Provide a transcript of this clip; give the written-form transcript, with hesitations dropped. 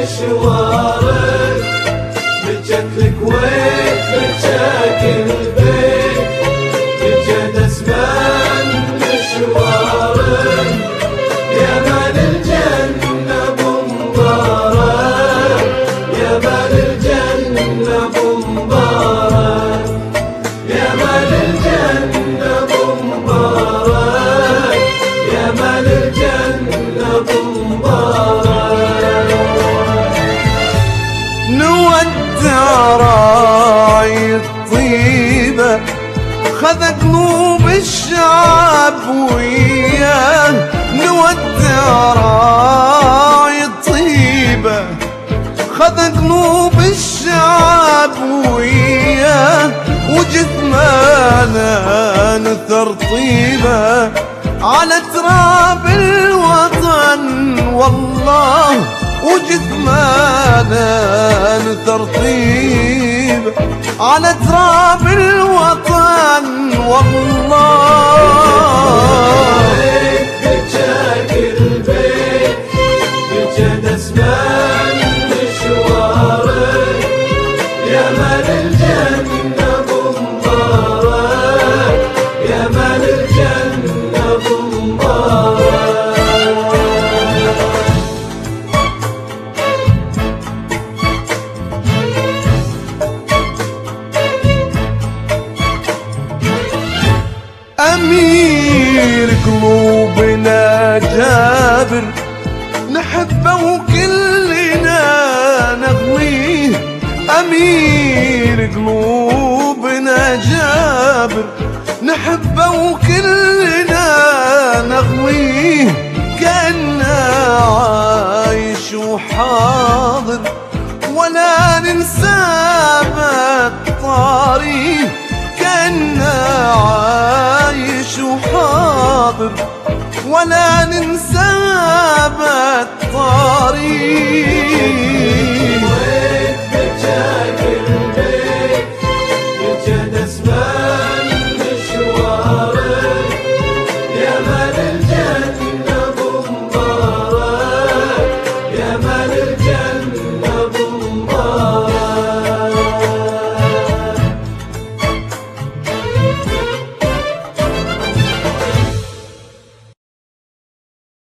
مشوارك، بجت الكويت بجاك البيت، بجد اسمان مشوارك، يا مال الجنة بمبارك، يا مال الجنة بمبارك، يا مال الجنة بمبارك، يا مال الجنة بمبارك. نودع راعي الطيبة خذ قلوب الشعب وياه، نودع راعي الطيبة خذ قلوب الشعب وياه، وجثمانه نثر طيبة على تراب الوطن والله، وجثمانه نثر طيبة على تراب الوطن والله. بجاك البيت بجد اسمان مشوارك، يا مال الجنة بمبارك، يا مال الجنة بمبارك. أمير قلوبنا جابر نحبه وكلنا نغويه، أمير قلوبنا جابر نحبه وكلنا نغويه، كأنه عايش وحاضر ولا ننساه بالطاريه، كأنه عايش وحاضر ولا ننسى